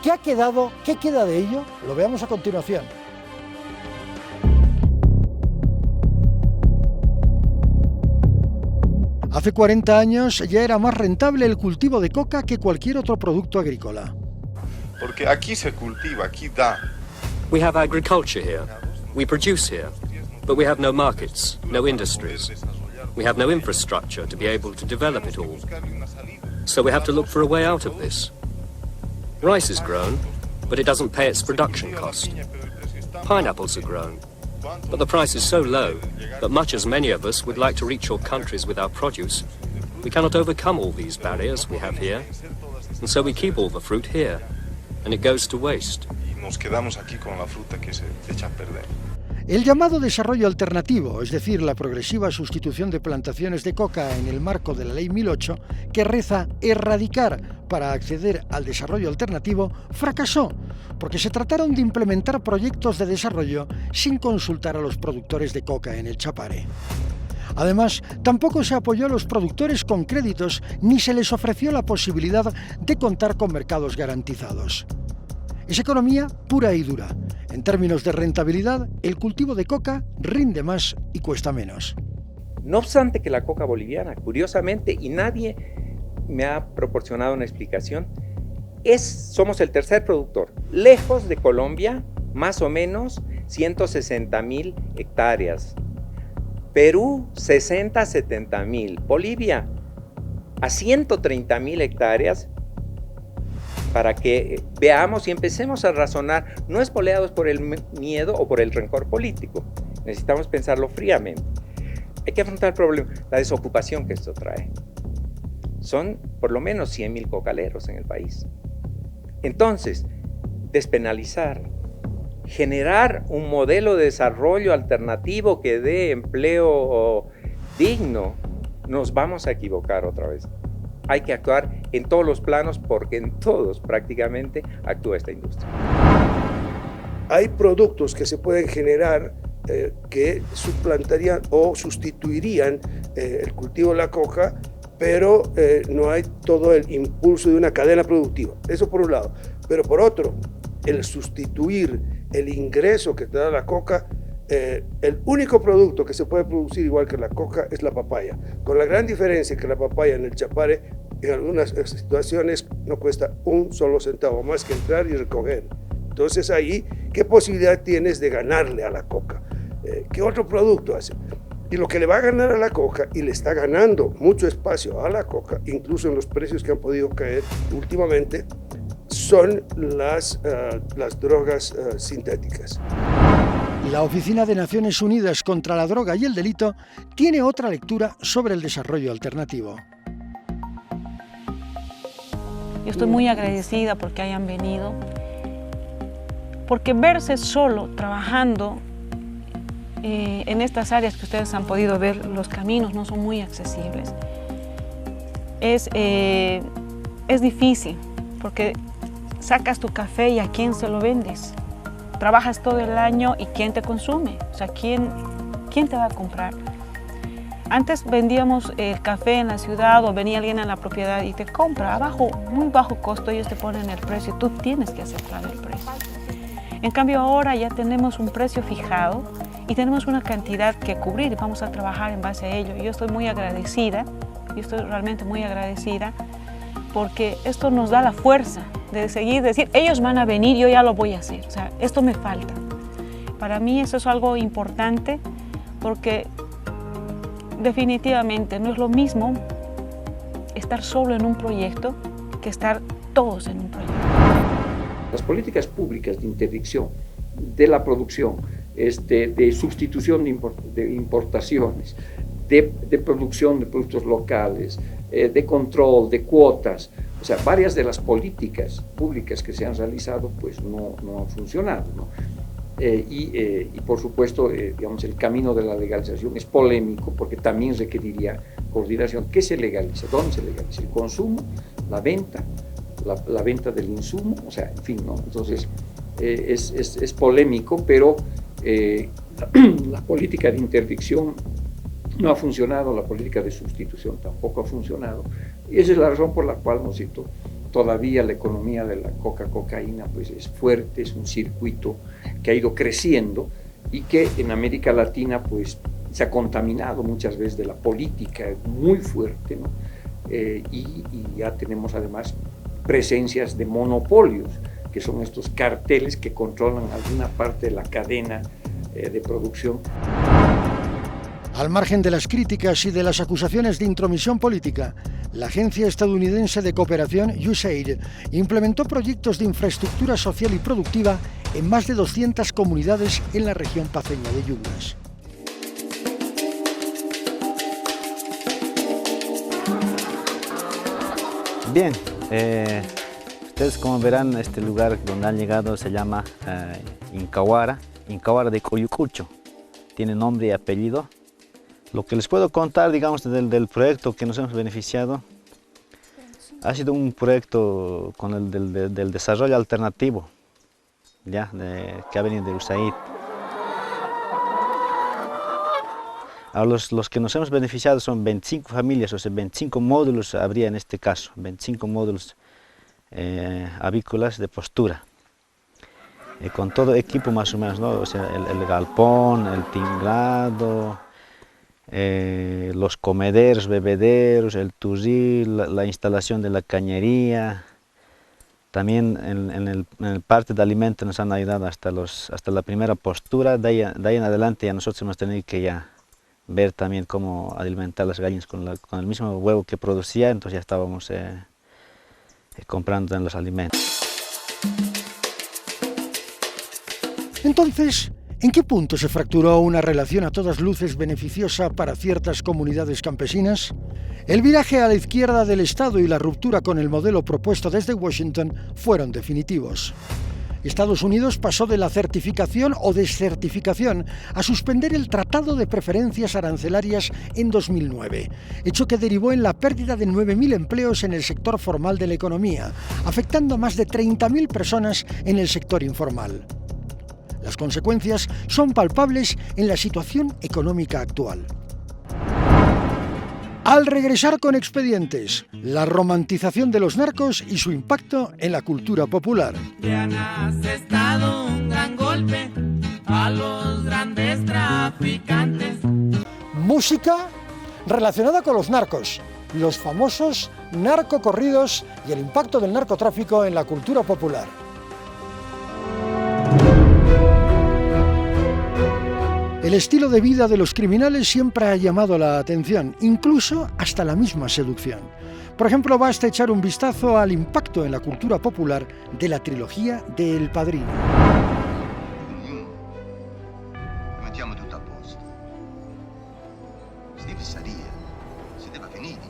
¿qué ha quedado? ¿Qué queda de ello? Lo veamos a continuación. Hace 40 años ya era más rentable el cultivo de coca que cualquier otro producto agrícola.
Porque aquí se cultiva, aquí da.
We have agriculture here. We produce here. But we have no markets, no industries. We have no infrastructure to be able to develop it all. So we have to look for a way out of this. Rice is grown, but it doesn't pay its production cost. Pineapples are grown, but the price is so low that much as many of us would like to reach your countries with our produce, we cannot overcome all these barriers we have here. And so we keep all the fruit here. And it goes to waste.
Nos quedamos aquí con la fruta que se echa a perder.
El llamado desarrollo alternativo, es decir, la progresiva sustitución de plantaciones de coca en el marco de la Ley 1008, que reza erradicar para acceder al desarrollo alternativo, fracasó, porque se trataron de implementar proyectos de desarrollo sin consultar a los productores de coca en el Chapare. Además, tampoco se apoyó a los productores con créditos ni se les ofreció la posibilidad de contar con mercados garantizados. Es economía pura y dura. En términos de rentabilidad, el cultivo de coca rinde más y cuesta menos.
No obstante que la coca boliviana, curiosamente, y nadie me ha proporcionado una explicación, somos el tercer productor, lejos de Colombia, más o menos 160,000 hectáreas. Perú, 70,000 Bolivia, a 130,000 hectáreas, para que veamos y empecemos a razonar, no espoleados por el miedo o por el rencor político. Necesitamos pensarlo fríamente. Hay que afrontar el problema, la desocupación que esto trae. Son por lo menos 100,000 cocaleros en el país. Entonces, despenalizar, generar un modelo de desarrollo alternativo que dé empleo digno, nos vamos a equivocar otra vez. Hay que actuar en todos los planos porque en todos prácticamente actúa esta industria.
Hay productos que se pueden generar que suplantarían o sustituirían el cultivo de la coca, pero no hay todo el impulso de una cadena productiva. Eso por un lado. Pero por otro, el sustituir el ingreso que te da la coca, el único producto que se puede producir igual que la coca es la papaya, con la gran diferencia que la papaya en el Chapare en algunas situaciones no cuesta un solo centavo más que entrar y recoger. Entonces ahí, ¿qué posibilidad tienes de ganarle a la coca? ¿Qué otro producto hace? Y lo que le va a ganar a la coca, y le está ganando mucho espacio a la coca, incluso en los precios que han podido caer últimamente, son las drogas sintéticas.
La Oficina de Naciones Unidas contra la Droga y el Delito tiene otra lectura sobre el desarrollo alternativo.
Yo estoy muy agradecida porque hayan venido, porque verse solo trabajando en estas áreas que ustedes han podido ver, los caminos no son muy accesibles. Es difícil porque sacas tu café y ¿a quién se lo vendes? Trabajas todo el año y ¿quién te consume? O sea, ¿quién te va a comprar? Antes vendíamos el café en la ciudad o venía alguien a la propiedad y te compra a muy bajo costo, ellos te ponen el precio y tú tienes que aceptar el precio. En cambio ahora ya tenemos un precio fijado y tenemos una cantidad que cubrir y vamos a trabajar en base a ello. Yo estoy muy agradecida, yo estoy realmente muy agradecida porque esto nos da la fuerza de seguir, decir, ellos van a venir, yo ya lo voy a hacer. O sea, esto me falta. Para mí eso es algo importante porque definitivamente no es lo mismo estar solo en un proyecto que estar todos en un proyecto.
Las políticas públicas de interdicción de la producción, de sustitución de importaciones, de producción de productos locales, de control, de cuotas, o sea, varias de las políticas públicas que se han realizado pues no han funcionado, ¿no? Y por supuesto, digamos, el camino de la legalización es polémico porque también requeriría coordinación. ¿Qué se legaliza? ¿Dónde se legaliza? El consumo, la venta, la venta del insumo, o sea, en fin, ¿no? Entonces, es polémico, pero la política de interdicción no ha funcionado, la política de sustitución tampoco ha funcionado, y esa es la razón por la cual, ¿no es cierto?, todavía la economía de la cocaína pues es fuerte, es un circuito que ha ido creciendo y que en América Latina pues se ha contaminado muchas veces de la política muy fuerte, ¿no? Y ya tenemos además presencias de monopolios, que son estos carteles que controlan alguna parte de la cadena de producción.
Al margen de las críticas y de las acusaciones de intromisión política, la agencia estadounidense de cooperación USAID implementó proyectos de infraestructura social y productiva en más de 200 comunidades en la región paceña de Yungas.
Bien, ustedes como verán, este lugar donde han llegado se llama Incahuara de Coyucucho, tiene nombre y apellido. Lo que les puedo contar, digamos, del proyecto que nos hemos beneficiado, ha sido un proyecto con el del desarrollo alternativo, ¿ya? Que ha venido de USAID. Ahora los que nos hemos beneficiado son 25 familias, o sea, 25 módulos habría en este caso, 25 módulos avícolas de postura. Con todo equipo más o menos, ¿no? O sea, el galpón, el tinglado, los comederos, bebederos, el turril, la instalación de la cañería. También en el parte de alimentos nos han ayudado hasta la primera postura. De ahí en adelante ya nosotros hemos tenido que ya ver también cómo alimentar las gallinas con el mismo huevo que producía, entonces ya estábamos comprando en los alimentos.
Entonces, ¿en qué punto se fracturó una relación a todas luces beneficiosa para ciertas comunidades campesinas? El viraje a la izquierda del Estado y la ruptura con el modelo propuesto desde Washington fueron definitivos. Estados Unidos pasó de la certificación o descertificación a suspender el Tratado de Preferencias Arancelarias en 2009, hecho que derivó en la pérdida de 9.000 empleos en el sector formal de la economía, afectando a más de 30.000 personas en el sector informal. Las consecuencias son palpables en la situación económica actual. Al regresar con Expedientes, la romantización de los narcos y su impacto en la cultura popular.
Le han asestado un gran golpe a los grandes traficantes.
Música relacionada con los narcos, los famosos narcocorridos y el impacto del narcotráfico en la cultura popular. El estilo de vida de los criminales siempre ha llamado la atención, incluso hasta la misma seducción. Por ejemplo, basta echar un vistazo al impacto en la cultura popular de la trilogía de El Padrino.
Mettiamo tutto a posto. Sti fissaria, siete finiti.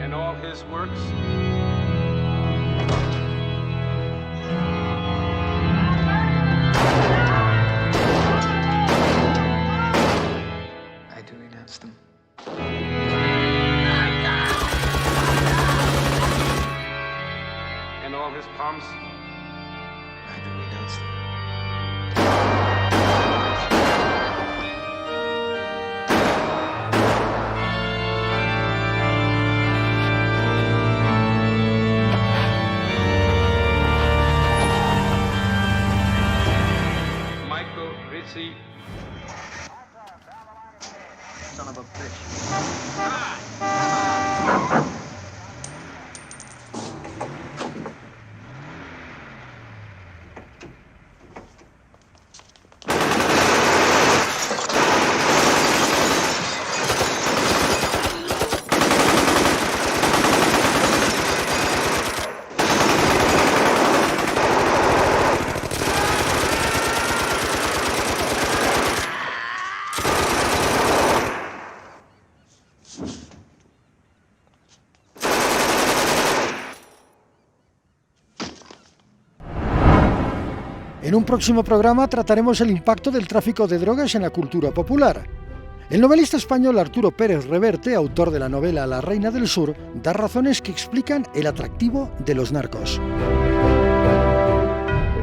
And all his works.
I do renounce them.
And all his pomps.
I do renounce them.
Michael Rizzi.
Son of a bitch.
En un próximo programa trataremos el impacto del tráfico de drogas en la cultura popular. El novelista español Arturo Pérez Reverte, autor de la novela La Reina del Sur, da razones que explican el atractivo de los narcos.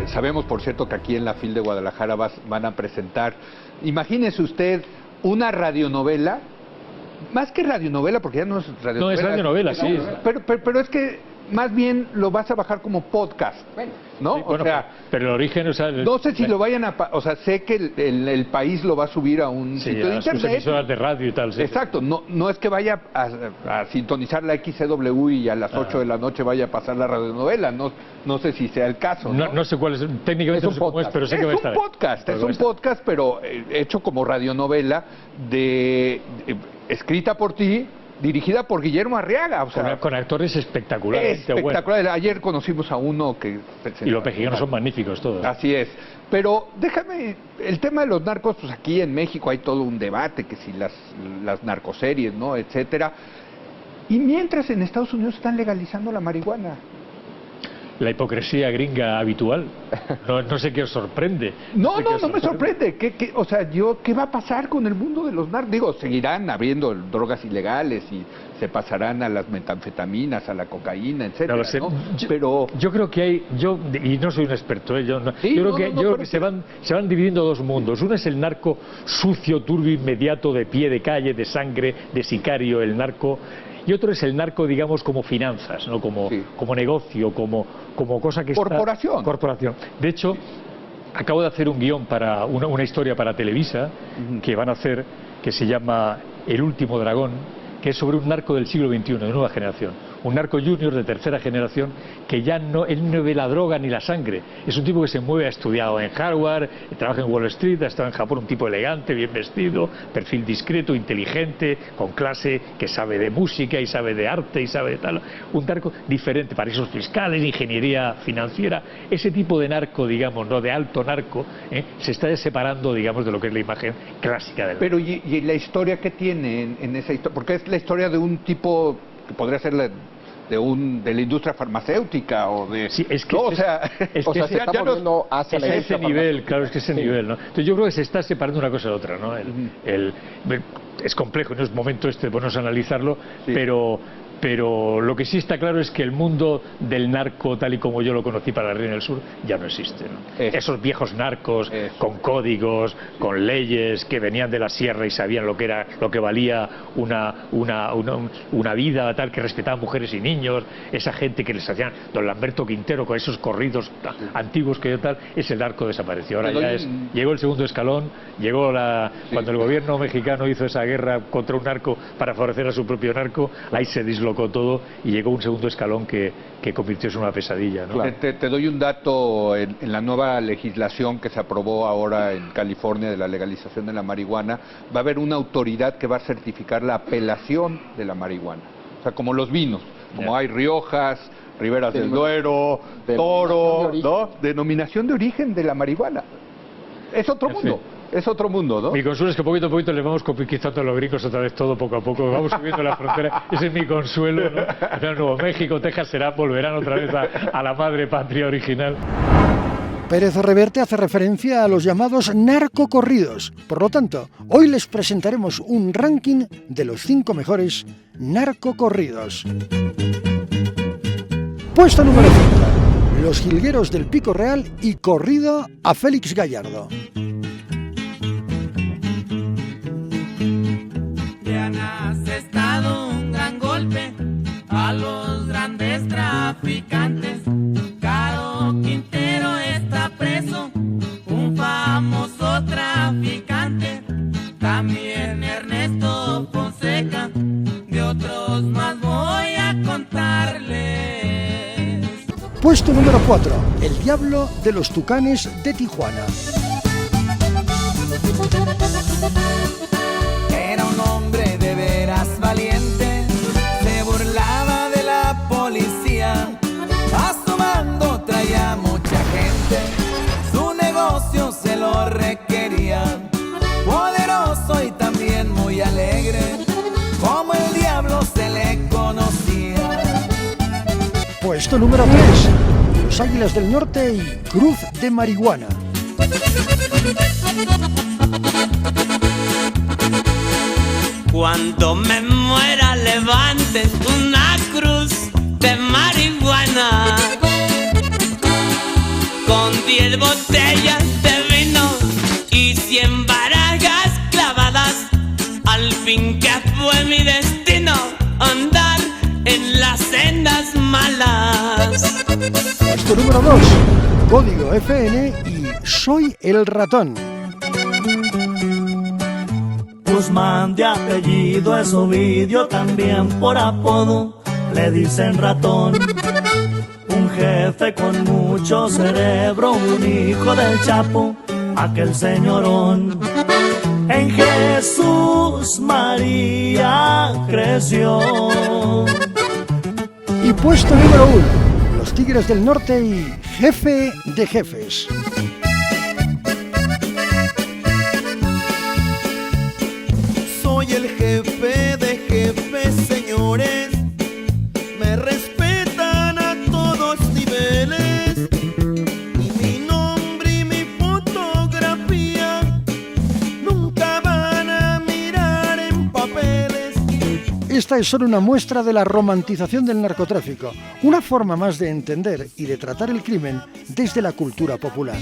Sabemos, por cierto, que aquí en la FIL de Guadalajara van a presentar, imagínese usted, una radionovela, más que radionovela, porque ya no es radionovela.
No, es radionovela, sí.
Pero es que más bien lo vas a bajar como podcast, ¿no?
Sí, bueno,
o sea,
pero el origen, o sea,
no sé si lo vayan a, o sea, sé que el país lo va a subir a un sitio de internet.
Sus emisoras de radio y tal. Sí.
Exacto, no es que vaya a sintonizar la XCW y a las 8 de la noche vaya a pasar la radionovela, no sé si sea el caso.
No sé cuál es, técnicamente no sé cómo es, pero sé que va a estar.
Es un podcast, pero hecho como radionovela, escrita por ti, dirigida por Guillermo Arriaga, o sea,
con actores espectaculares.
Espectaculares. Ayer conocimos a uno que...
Y los mexicanos son magníficos todos.
Así es. Pero déjame, el tema de los narcos, pues aquí en México hay todo un debate, que si las narcoseries, ¿no?, etcétera. Y mientras en Estados Unidos están legalizando la marihuana.
La hipocresía gringa habitual. No sé qué os sorprende.
No me sorprende. O sea, ¿qué va a pasar con el mundo de los narcos? Digo, seguirán habiendo drogas ilegales y se pasarán a las metanfetaminas, a la cocaína, etcétera, ¿no? Pero
yo creo que hay, y no soy un experto, yo creo que se van dividiendo dos mundos. Uno es el narco sucio, turbio, inmediato, de pie de calle, de sangre, de sicario, el narco. Y otro es el narco, digamos, como finanzas, ¿no? Como negocio, como cosa que corporación. De hecho, acabo de hacer un guión para una historia para Televisa que van a hacer, que se llama El último dragón, que es sobre un narco del siglo XXI, de nueva generación. Un narco junior de tercera generación que él no ve la droga ni la sangre. Es un tipo que se mueve, ha estudiado en Harvard, trabaja en Wall Street, ha estado en Japón, un tipo elegante, bien vestido, perfil discreto, inteligente, con clase, que sabe de música y sabe de arte y sabe de tal. Un narco diferente, paraísos fiscales, ingeniería financiera. Ese tipo de narco, digamos, no de alto narco, se está separando, digamos, de lo que es la imagen clásica del narco.
Pero ¿y la historia que tiene en esa historia? Porque es la historia de un tipo que podría ser de la industria farmacéutica o de...
Sí, es que,
no,
se está moviendo hacia la industria ese nivel, claro, es que ese nivel, ¿no? Entonces yo creo que se está separando una cosa de otra, ¿no? Es complejo, no es momento de ponernos a analizarlo, sí. Pero lo que sí está claro es que el mundo del narco, tal y como yo lo conocí para la Reina del Sur, ya no existe, ¿no? Esos viejos narcos con códigos, con leyes, que venían de la sierra y sabían lo que valía una vida, tal, que respetaban mujeres y niños, esa gente que les hacían don Lamberto Quintero con esos corridos antiguos que tal, ese narco desapareció. Ahora ya llegó el segundo escalón, cuando el gobierno mexicano hizo esa guerra contra un narco para favorecer a su propio narco, ahí se dislocó todo y llegó un segundo escalón que convirtió en una pesadilla, ¿no?
Claro. Te doy un dato. En la nueva legislación que se aprobó ahora en California de la legalización de la marihuana, va a haber una autoridad que va a certificar la apelación de la marihuana. O sea, como los vinos, como hay Riojas, Riberas del Duero, Toro, ¿no? Denominación de origen de la marihuana. Es otro mundo. Es otro mundo, ¿no?
Mi consuelo es que poquito a poquito les vamos conquistando a los gringos otra vez todo, poco a poco. Vamos subiendo la frontera. Ese es mi consuelo, ¿no? Nuevo México, Texas volverán otra vez a la madre patria original.
Pérez Reverte hace referencia a los llamados narcocorridos. Por lo tanto, hoy les presentaremos un ranking de los 5 mejores narcocorridos. Puesto número 5. Los Jilgueros del Pico Real y corrido a Félix Gallardo.
Has estado un gran golpe a los grandes traficantes. Caro Quintero está preso, un famoso traficante. También Ernesto Fonseca, de otros más voy a contarles.
Puesto número 4. El Diablo de los Tucanes de Tijuana.
Valiente, se burlaba de la policía, a su mando traía mucha gente, su negocio se lo requería, poderoso y también muy alegre, como el diablo se le conocía.
Puesto número 3, Los Águilas del Norte y Cruz de Marihuana.
Cuando me muera levantes una cruz de marihuana con 10 botellas de vino y 100 barajas clavadas. Al fin que fue mi destino andar en las sendas malas.
Puesto número 2, Código FN y Soy el Ratón.
Guzmán de apellido es Ovidio, también por apodo le dicen ratón. Un jefe con mucho cerebro, un hijo del Chapo, aquel señorón. En Jesús María creció.
Y puesto número 1, Los Tigres del Norte y Jefe de Jefes.
Soy el jefe de jefes, señores, me respetan a todos niveles, y mi nombre y mi fotografía nunca van a mirar en papeles.
Esta es solo una muestra de la romantización del narcotráfico, una forma más de entender y de tratar el crimen desde la cultura popular.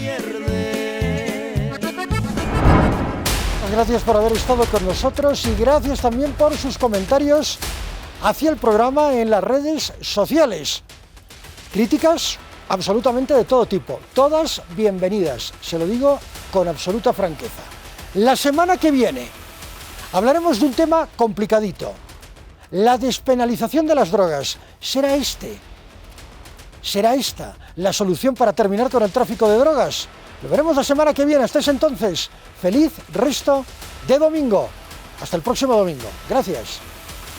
Gracias por haber estado con nosotros y gracias también por sus comentarios hacia el programa en las redes sociales. Críticas absolutamente de todo tipo, todas bienvenidas, se lo digo con absoluta franqueza. La semana que viene hablaremos de un tema complicadito, la despenalización de las drogas. ¿Será esta la solución para terminar con el tráfico de drogas? Lo veremos la semana que viene. Hasta ese entonces, feliz resto de domingo. Hasta el próximo domingo. Gracias.